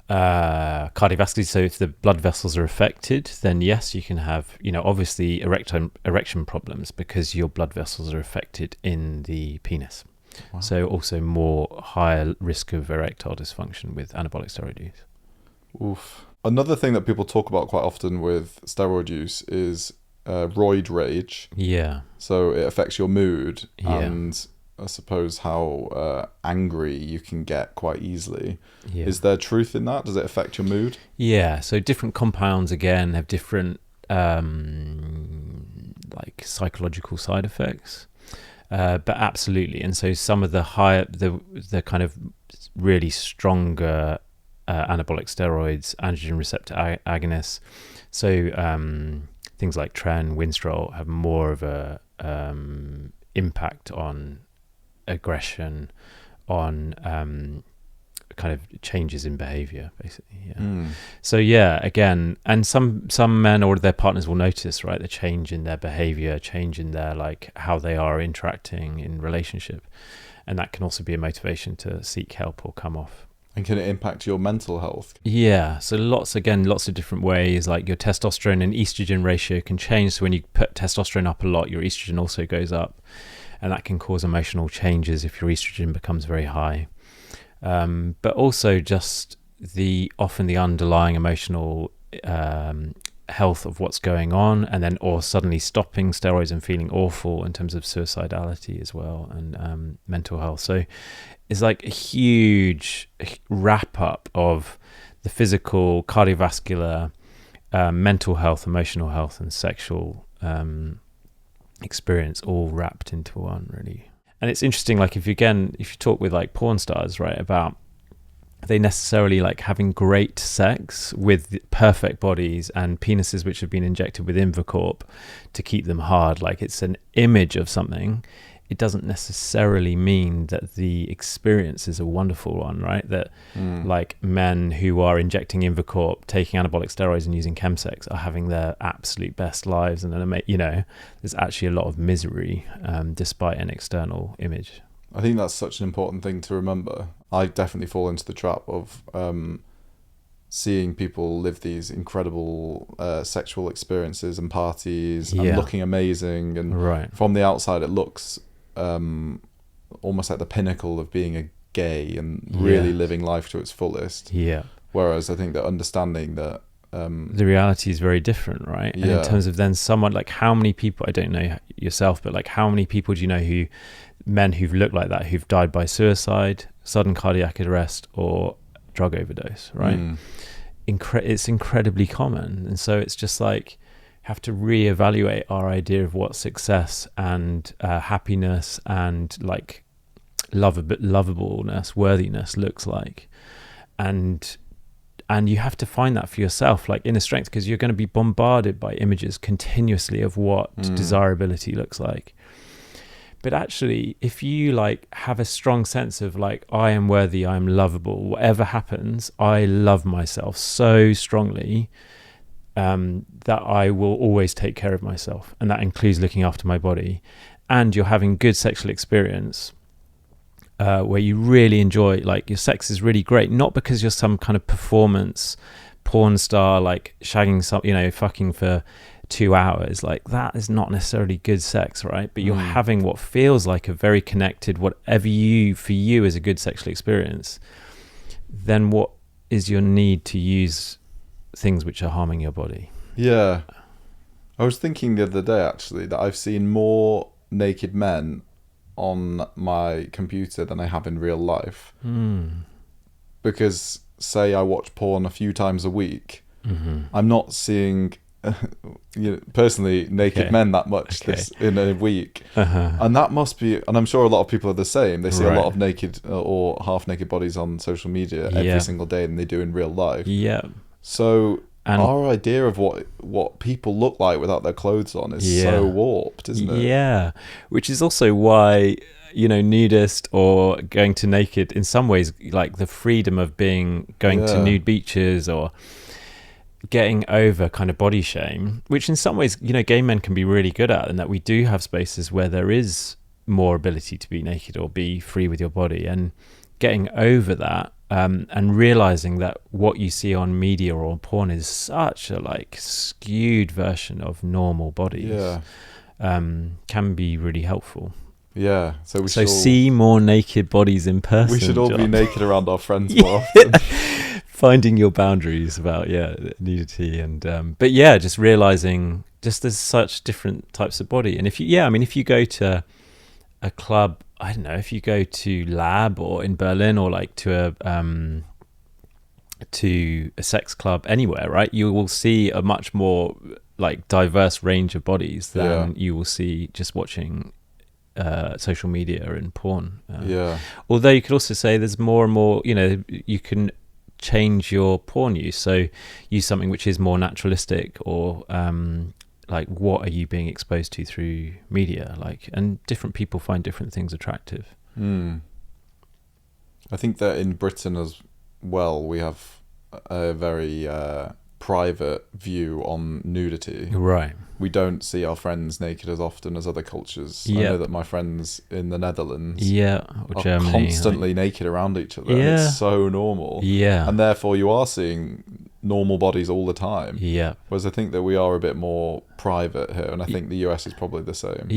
[SPEAKER 2] cardiovascular, so if the blood vessels are affected, then yes, you can have, obviously erection problems because your blood vessels are affected in the penis. Wow. So also more higher risk of erectile dysfunction with anabolic steroid use.
[SPEAKER 1] Oof. Another thing that people talk about quite often with steroid use is roid rage.
[SPEAKER 2] Yeah.
[SPEAKER 1] So it affects your mood and I suppose how angry you can get quite easily. Yeah. Is there truth in that? Does it affect your mood?
[SPEAKER 2] Yeah. So different compounds again have different psychological side effects. But absolutely. And so some of the higher, the kind of really stronger anabolic steroids, androgen receptor agonists, so things like Tren, Winstrol have more of a impact on aggression, on kind of changes in behavior, basically. So again, and some men or their partners will notice, right, the change in their behavior, change in their how they are interacting in relationship, and that can also be a motivation to seek help or come off.
[SPEAKER 1] And can it impact your mental health?
[SPEAKER 2] Yeah, so lots of different ways. Like your testosterone and estrogen ratio can change. So when you put testosterone up a lot, your estrogen also goes up, and that can cause emotional changes if your estrogen becomes very high. But also just often the underlying emotional health of what's going on, and then or suddenly stopping steroids and feeling awful in terms of suicidality as well, and mental health. So it's like a huge wrap up of the physical, cardiovascular, mental health, emotional health, and sexual experience all wrapped into one, really. And it's interesting, if you talk with porn stars, right, about they necessarily having great sex with perfect bodies and penises which have been injected with Invercorp to keep them hard, it's an image of something. It doesn't necessarily mean that the experience is a wonderful one, right? That men who are injecting Invercorp, taking anabolic steroids and using chemsex are having their absolute best lives, and there's actually a lot of misery despite an external image.
[SPEAKER 1] I think that's such an important thing to remember. I definitely fall into the trap of seeing people live these incredible sexual experiences and parties and
[SPEAKER 2] Yeah.
[SPEAKER 1] looking amazing, and
[SPEAKER 2] Right.
[SPEAKER 1] from the outside it looks almost like the pinnacle of being a gay and really
[SPEAKER 2] Yeah.
[SPEAKER 1] living life to its fullest.
[SPEAKER 2] Yeah.
[SPEAKER 1] Whereas I think that understanding that
[SPEAKER 2] The reality is very different, right? And in
[SPEAKER 1] Yeah.
[SPEAKER 2] terms of then someone, like, how many people, I don't know yourself, but like how many people do you know men who've looked like that, who've died by suicide, sudden cardiac arrest, or drug overdose, right? It's incredibly common. And so it's just like, have to reevaluate our idea of what success and happiness and like lovableness, worthiness looks like. And you have to find that for yourself, like inner strength, because you're going to be bombarded by images continuously of what desirability looks like. But actually, if you like have a strong sense of like, I am worthy, I am lovable, whatever happens, I love myself so strongly that I will always take care of myself. And that includes looking after my body. And you're having good sexual experience, where you really enjoy, like your sex is really great, not because you're some kind of performance porn star, like shagging some, fucking for 2 hours. Like that is not necessarily good sex, right? But you're having what feels like a very connected, whatever for you is a good sexual experience. Then what is your need to use things which are harming your body?
[SPEAKER 1] Yeah. I was thinking the other day actually that I've seen more naked men on my computer than I have in real life. Because say I watch porn a few times a week, I'm not seeing personally naked men that much this in a week. And that must be, and I'm sure a lot of people are the same. They see a lot of naked or half naked bodies on social media every single day than they do in real life. So our idea of what people look like without their clothes on is so warped, isn't it?
[SPEAKER 2] Yeah, which is also why, nudist or going to naked, in some ways, like the freedom of going to nude beaches or getting over kind of body shame, which in some ways, gay men can be really good at, and that we do have spaces where there is more ability to be naked or be free with your body, and getting over that. And realizing that what you see on media or on porn is such a like skewed version of normal bodies, can be really helpful.
[SPEAKER 1] Yeah. So we
[SPEAKER 2] should see more naked bodies in person.
[SPEAKER 1] We should all be naked around our friends more
[SPEAKER 2] often. Finding your boundaries about nudity and but just realizing just there's such different types of body. And if you go to a club, I don't know, if you go to Lab or in Berlin or like to a sex club anywhere, right, you will see a much more like diverse range of bodies than you will see just watching social media and porn. Although you could also say there's more and more, you can change your porn use, so use something which is more naturalistic, or like what are you being exposed to through media, like, and different people find different things attractive.
[SPEAKER 1] I think that in Britain as well we have a very private view on nudity.
[SPEAKER 2] Right.
[SPEAKER 1] We don't see our friends naked as often as other cultures. I know that my friends in the Netherlands
[SPEAKER 2] or
[SPEAKER 1] are
[SPEAKER 2] Germany,
[SPEAKER 1] constantly naked around each other. And it's so normal. And therefore you are seeing normal bodies all the time. Whereas I think that we are a bit more private here, and I think the US is probably the same.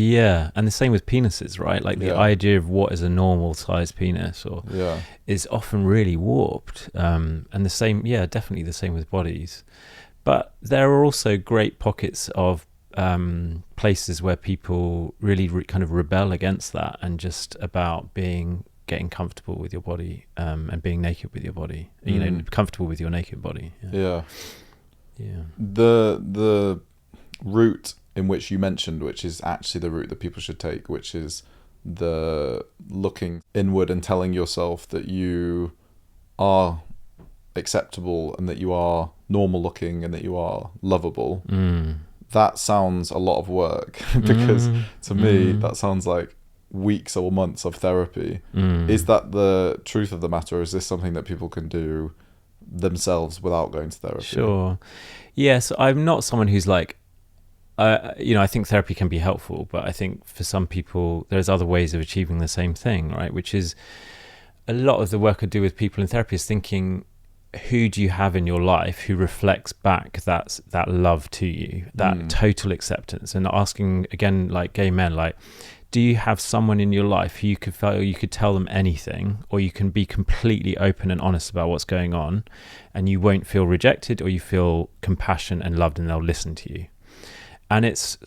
[SPEAKER 2] And the same with penises, right? Like the idea of what is a normal sized penis or is often really warped. And the same, definitely the same with bodies. But there are also great pockets of places where people really kind of rebel against that, and just about getting comfortable with your body, and being naked with your body, comfortable with your naked body.
[SPEAKER 1] The route in which you mentioned, which is actually the route that people should take, which is the looking inward and telling yourself that you are acceptable and that you are normal looking and that you are lovable. That sounds a lot of work because to me that sounds like weeks or months of therapy. Is that the truth of the matter, or is this something that people can do themselves without going to therapy?
[SPEAKER 2] Sure. Yes, I'm not someone who's like, I think therapy can be helpful, but I think for some people there's other ways of achieving the same thing, right? Which is a lot of the work I do with people in therapy is thinking who do you have in your life who reflects back that love to you, that total acceptance? And asking again, like gay men, like, do you have someone in your life who you could feel you could tell them anything, or you can be completely open and honest about what's going on, and you won't feel rejected, or you feel compassion and loved, and they'll listen to you? And it's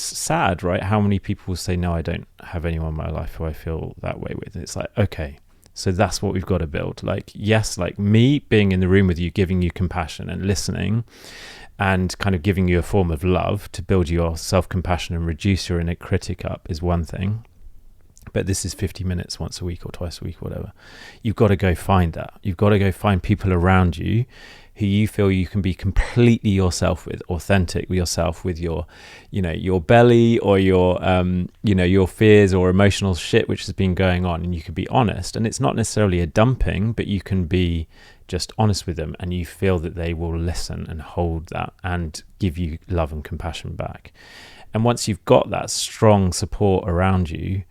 [SPEAKER 2] sad, right? How many people will say, no, I don't have anyone in my life who I feel that way with. And it's like, okay, so that's what we've got to build. Like, yes, like me being in the room with you, giving you compassion and listening, and kind of giving you a form of love to build your self-compassion and reduce your inner critic up is one thing. But this is 50 minutes once a week or twice a week, or whatever. You've got to go find that. You've got to go find people around you who you feel you can be completely yourself with, authentic with yourself, with your, your belly, or your, your fears or emotional shit which has been going on, and you can be honest. And it's not necessarily a dumping, but you can be just honest with them, and you feel that they will listen and hold that and give you love and compassion back. And once you've got that strong support around you,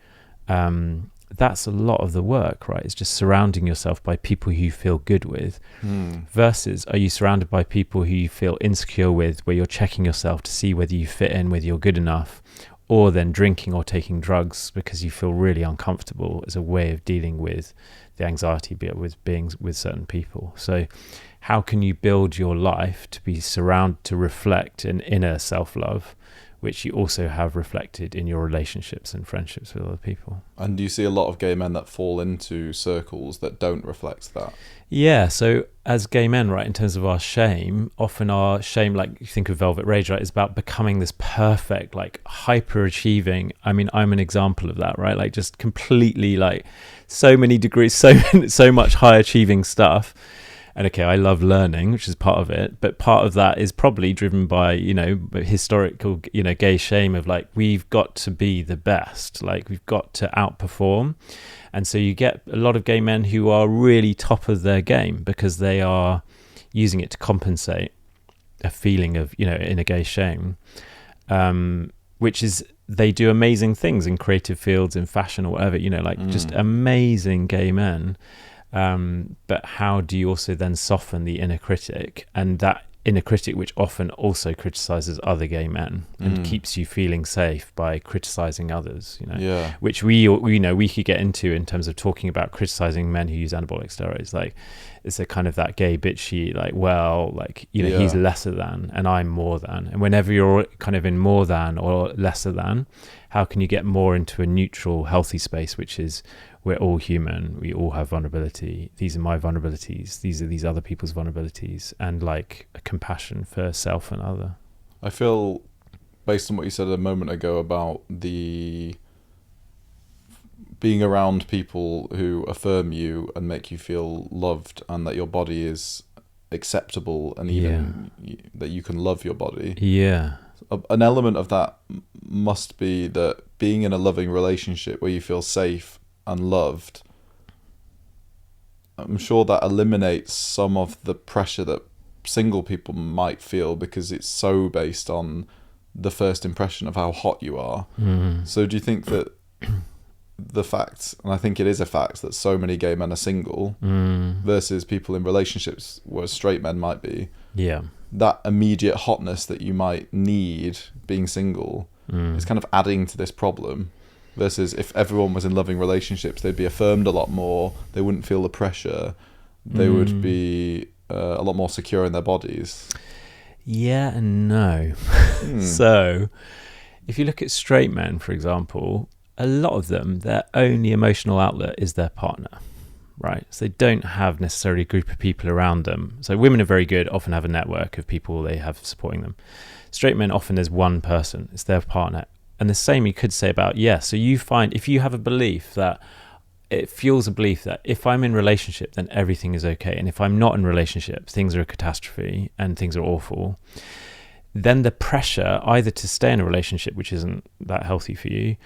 [SPEAKER 2] that's a lot of the work, right? It's just surrounding yourself by people who you feel good with, versus are you surrounded by people who you feel insecure with, where you're checking yourself to see whether you fit in, whether you're good enough, or then drinking or taking drugs because you feel really uncomfortable as a way of dealing with the anxiety with being with certain people. So how can you build your life to be surrounded, to reflect an inner self-love, which you also have reflected in your relationships and friendships with other people?
[SPEAKER 1] And do you see a lot of gay men that fall into circles that don't reflect that?
[SPEAKER 2] Yeah, so as gay men, right, in terms of our shame, often our shame, like you think of Velvet Rage, right, is about becoming this perfect, like hyper-achieving. I mean, I'm an example of that, right? Like just completely like so many degrees, so much high-achieving stuff. And okay, I love learning, which is part of it, but part of that is probably driven by, historical, gay shame of like, we've got to be the best, like we've got to outperform. And so you get a lot of gay men who are really top of their game because they are using it to compensate a feeling of, inner gay shame, which is, they do amazing things in creative fields, in fashion or whatever, just amazing gay men. But how do you also then soften the inner critic, and that inner critic which often also criticizes other gay men and keeps you feeling safe by criticizing others, which we could get into in terms of talking about criticizing men who use anabolic steroids. Like it's a kind of that gay bitchy, like, well, like, he's lesser than and I'm more than. And whenever you're kind of in more than or lesser than, how can you get more into a neutral, healthy space, which is we're all human, we all have vulnerability. These are my vulnerabilities. These are these other people's vulnerabilities, and like a compassion for self and other.
[SPEAKER 1] I feel, based on what you said a moment ago about the being around people who affirm you and make you feel loved, and that your body is acceptable, and even that you can love your body.
[SPEAKER 2] Yeah.
[SPEAKER 1] An element of that must be that being in a loving relationship where you feel safe and loved, I'm sure that eliminates some of the pressure that single people might feel, because it's so based on the first impression of how hot you are. So do you think that the fact, and I think it is a fact, that so many gay men are single versus people in relationships where straight men might be, that immediate hotness that you might need being single is kind of adding to this problem? Versus if everyone was in loving relationships, they'd be affirmed a lot more, they wouldn't feel the pressure, they would be a lot more secure in their bodies.
[SPEAKER 2] Yeah and no. So if you look at straight men, for example, a lot of them, their only emotional outlet is their partner, right? So they don't have necessarily a group of people around them. So women are very good, often have a network of people they have supporting them. Straight men, often there's one person, it's their partner. And the same you could say about, so you find, if you have a belief that, it fuels a belief that if I'm in relationship, then everything is okay. And if I'm not in relationship, things are a catastrophe and things are awful. Then the pressure either to stay in a relationship, which isn't that healthy for you,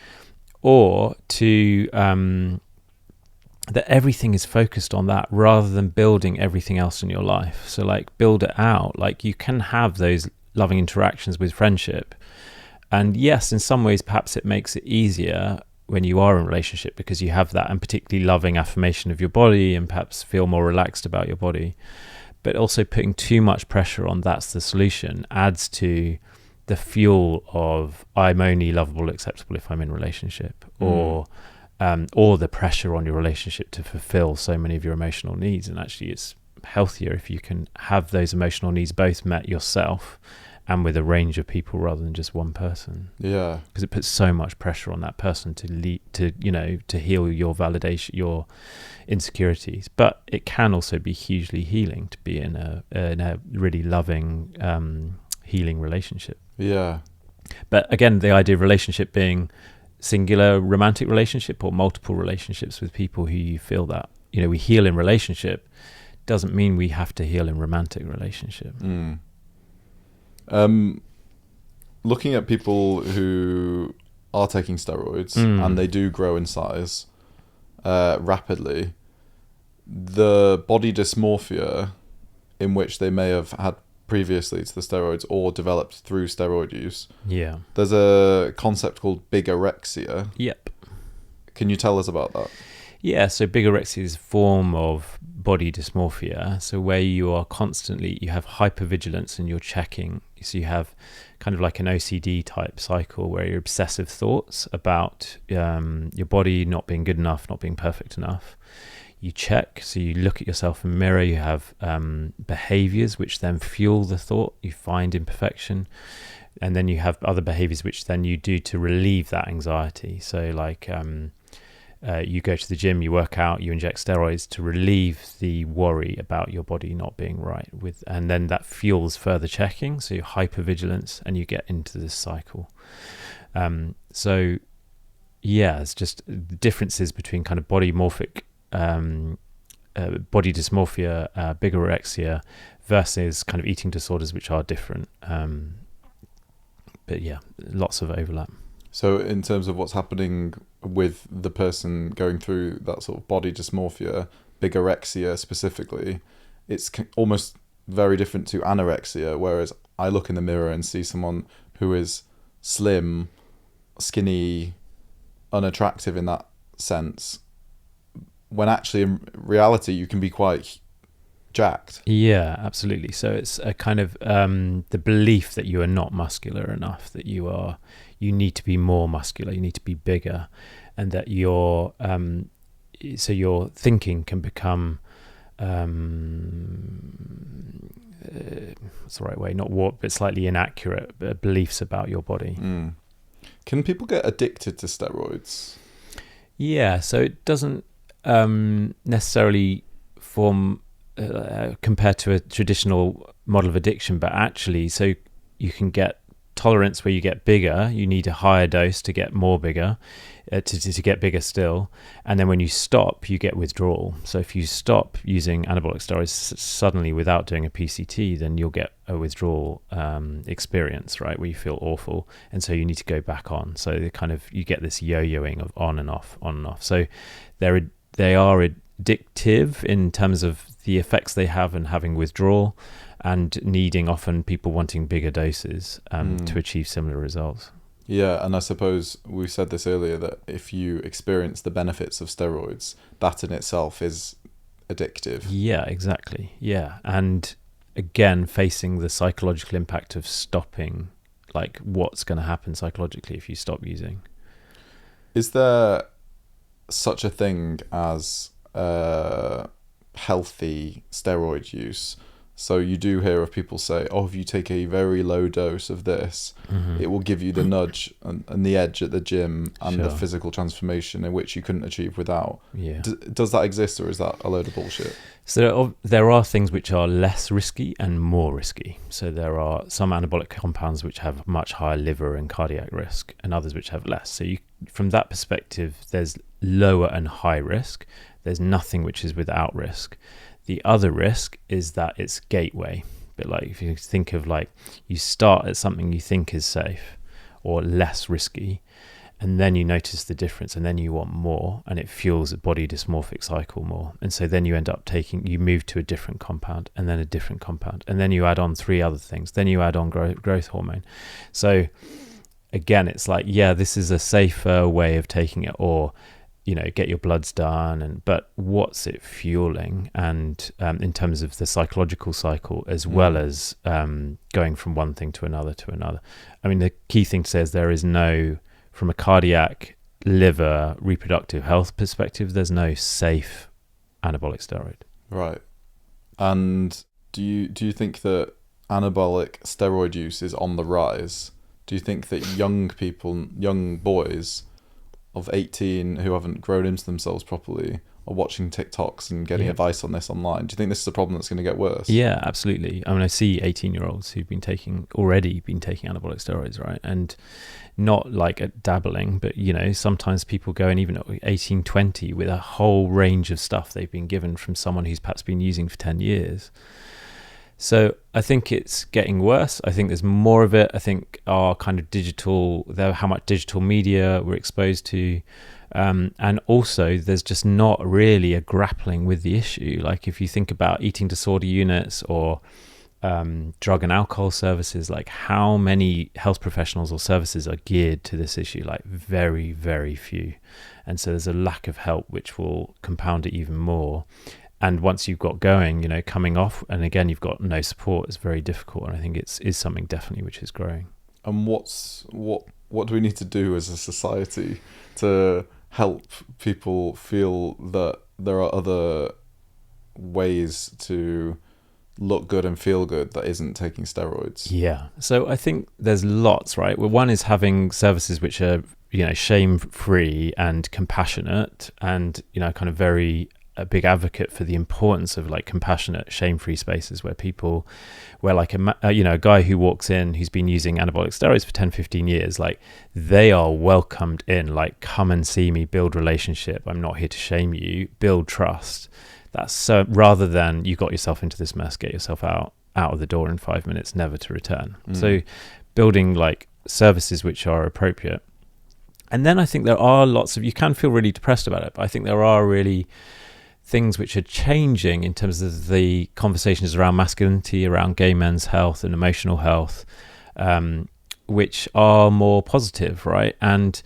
[SPEAKER 2] or to, that everything is focused on that rather than building everything else in your life. So like build it out. Like you can have those loving interactions with friendship. And yes, in some ways, perhaps it makes it easier when you are in a relationship because you have that, and particularly loving affirmation of your body, and perhaps feel more relaxed about your body. but also putting too much pressure on that's the solution adds to the fuel of I'm only lovable, acceptable if I'm in a relationship, or the pressure on your relationship to fulfill so many of your emotional needs. And actually it's healthier if you can have those emotional needs both met yourself and with a range of people rather than just one person.
[SPEAKER 1] Yeah,
[SPEAKER 2] because it puts so much pressure on that person to heal your validation, your insecurities. But it can also be hugely healing to be in a really loving, healing relationship.
[SPEAKER 1] Yeah.
[SPEAKER 2] But again, the idea of relationship being singular romantic relationship or multiple relationships with people who you feel that, we heal in relationship doesn't mean we have to heal in romantic relationship.
[SPEAKER 1] Looking at people who are taking steroids and they do grow in size rapidly, the body dysmorphia in which they may have had previously to the steroids or developed through steroid use.
[SPEAKER 2] Yeah.
[SPEAKER 1] There's a concept called bigorexia.
[SPEAKER 2] Yep.
[SPEAKER 1] Can you tell us about that?
[SPEAKER 2] Yeah, so bigorexia is a form of body dysmorphia. So where you have hypervigilance and you're checking. So you have kind of like an OCD type cycle where you're obsessive thoughts about your body not being good enough, not being perfect enough. You check, so you look at yourself in the mirror, you have behaviors which then fuel the thought, you find imperfection, and then you have other behaviors which then you do to relieve that anxiety. So like you go to the gym, you work out, you inject steroids to relieve the worry about your body not being right, and then that fuels further checking, so you're hypervigilance and you get into this cycle. So yeah, it's just differences between kind of body dysmorphia, bigorexia versus kind of eating disorders, which are different. But yeah, lots of overlap.
[SPEAKER 1] So in terms of what's happening with the person going through that sort of body dysmorphia, bigorexia specifically, it's almost very different to anorexia, whereas I look in the mirror and see someone who is slim, skinny, unattractive in that sense, when actually in reality you can be quite jacked.
[SPEAKER 2] Yeah, absolutely. So it's a kind of the belief that you are not muscular enough, that you need to be more muscular, you need to be bigger, and that your thinking can become what's the right way, not warped, but slightly inaccurate beliefs about your body.
[SPEAKER 1] Can people get addicted to steroids?
[SPEAKER 2] Yeah, so it doesn't necessarily form compared to a traditional model of addiction, but actually, so you can get tolerance where you get bigger, you need a higher dose to get more bigger, to get bigger still, and then when you stop, you get withdrawal. So if you stop using anabolic steroids suddenly without doing a PCT, then you'll get a withdrawal experience, right, where you feel awful, and so you need to go back on. So you get this yo-yoing of on and off. So they are addictive in terms of the effects they have and having withdrawal, and needing often people wanting bigger doses to achieve similar results.
[SPEAKER 1] Yeah, and I suppose we said this earlier, that if you experience the benefits of steroids, that in itself is addictive.
[SPEAKER 2] Yeah, exactly. Yeah, and again, facing the psychological impact of stopping, like what's going to happen psychologically if you stop using.
[SPEAKER 1] Is there such a thing as healthy steroid use? So you do hear of people say, oh, if you take a very low dose of this, it will give you the nudge and the edge at the gym and the physical transformation in which you couldn't achieve without.
[SPEAKER 2] Yeah.
[SPEAKER 1] Does that exist, or is that a load of bullshit?
[SPEAKER 2] So there are things which are less risky and more risky. So there are some anabolic compounds which have much higher liver and cardiac risk, and others which have less. So from that perspective, there's lower and high risk. There's nothing which is without risk. The other risk is that it's gateway. But like if you think of like you start at something you think is safe or less risky, and then you notice the difference, and then you want more, and it fuels a body dysmorphic cycle more. And so then you end up you move to a different compound, and then a different compound, and then you add on 3 other things. Then you add on growth hormone. So again, it's like, yeah, this is a safer way of taking it, or get your bloods done, but what's it fueling, and in terms of the psychological cycle, as well as going from one thing to another. I mean, the key thing to say is there is no, from a cardiac, liver, reproductive health perspective, there's no safe anabolic steroid.
[SPEAKER 1] Right. And do you think that anabolic steroid use is on the rise? Do you think that young boys of 18 who haven't grown into themselves properly are watching TikToks and getting advice on this online? Do you think this is a problem that's going to get worse?
[SPEAKER 2] Yeah, absolutely. I mean, I see 18-year-olds who've already been taking anabolic steroids, right? And not like dabbling, but sometimes people go, and even at 18, 20, with a whole range of stuff they've been given from someone who's perhaps been using for 10 years. So I think it's getting worse. I think there's more of it. I think our kind of how much digital media we're exposed to, and also there's just not really a grappling with the issue. Like if you think about eating disorder units or drug and alcohol services, like how many health professionals or services are geared to this issue? Like very, very few. And so there's a lack of help, which will compound it even more. And once you've got going, coming off, and again, you've got no support, it's very difficult. And I think it is something definitely which is growing.
[SPEAKER 1] And what do we need to do as a society to help people feel that there are other ways to look good and feel good that isn't taking steroids?
[SPEAKER 2] Yeah. So I think there's lots, right? Well, one is having services which are, shame-free and compassionate, and, kind of very a big advocate for the importance of like compassionate, shame-free spaces where like a guy who walks in who's been using anabolic steroids for 10, 15 years, like they are welcomed in, like, come and see me, build relationship. I'm not here to shame you, build trust. That's so, rather than you got yourself into this mess, get yourself out of the door in 5 minutes, never to return. So building like services which are appropriate. And then I think there are you can feel really depressed about it, but I think there are really things which are changing in terms of the conversations around masculinity, around gay men's health and emotional health, which are more positive, right? And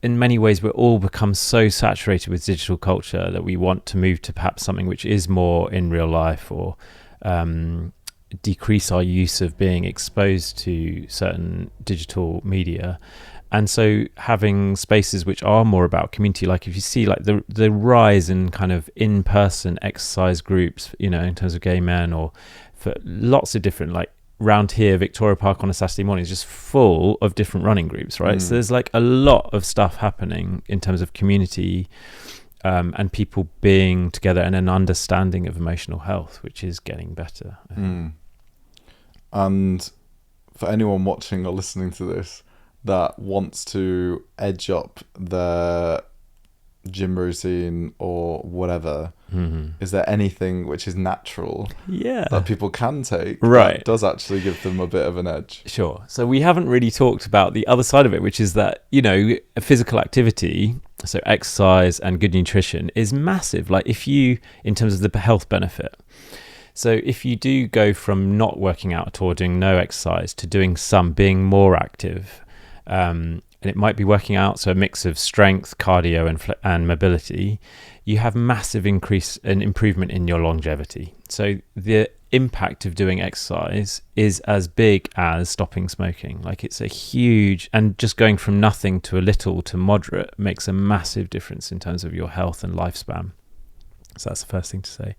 [SPEAKER 2] in many ways, we're all become so saturated with digital culture that we want to move to perhaps something which is more in real life, or decrease our use of being exposed to certain digital media. And so having spaces which are more about community, like if you see like the rise in kind of in-person exercise groups, in terms of gay men, or for lots of different, like round here, Victoria Park on a Saturday morning is just full of different running groups, right? So there's like a lot of stuff happening in terms of community, and people being together, and an understanding of emotional health, which is getting better.
[SPEAKER 1] And for anyone watching or listening to this that wants to edge up their gym routine or whatever, is there anything which is natural that people can take that does actually give them a bit of an edge? Sure.
[SPEAKER 2] So we haven't really talked about the other side of it, which is that, physical activity, so exercise and good nutrition, is massive. Like if you, in terms of the health benefit, so if you do go from not working out at all, doing no exercise, to doing some, being more active, and it might be working out, so a mix of strength, cardio and mobility, you have massive increase and improvement in your longevity. So the impact of doing exercise is as big as stopping smoking. Like it's a huge, and just going from nothing to a little to moderate makes a massive difference in terms of your health and lifespan. So that's the first thing to say.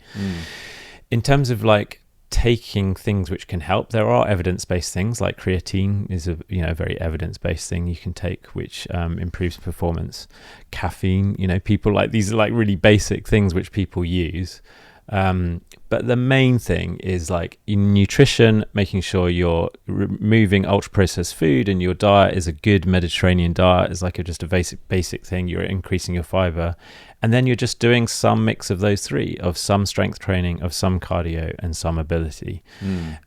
[SPEAKER 2] In terms of like taking things which can help, there are evidence-based things, like creatine is a very evidence-based thing you can take, which improves performance. Caffeine, people like, these are like really basic things which people use, but the main thing is like in nutrition, making sure you're removing ultra-processed food, and your diet is a good Mediterranean diet, is like just a basic thing. You're increasing your fiber, and then you're just doing some mix of those three, of some strength training, of some cardio, and some mobility.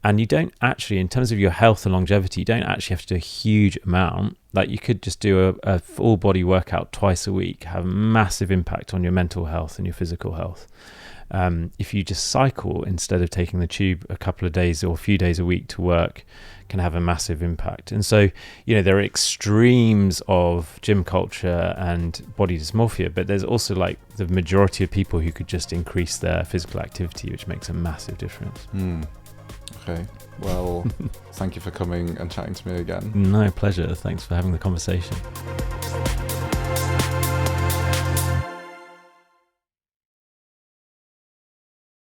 [SPEAKER 2] And you don't actually, in terms of your health and longevity, you don't actually have to do a huge amount. Like you could just do a full body workout twice a week, have a massive impact on your mental health and your physical health. if you just cycle instead of taking the tube a couple of days or a few days a week to work, can have a massive impact. And so, there are extremes of gym culture and body dysmorphia, but there's also like the majority of people who could just increase their physical activity, which makes a massive difference.
[SPEAKER 1] Okay. Well, thank you for coming and chatting to me again.
[SPEAKER 2] No, pleasure. Thanks for having the conversation.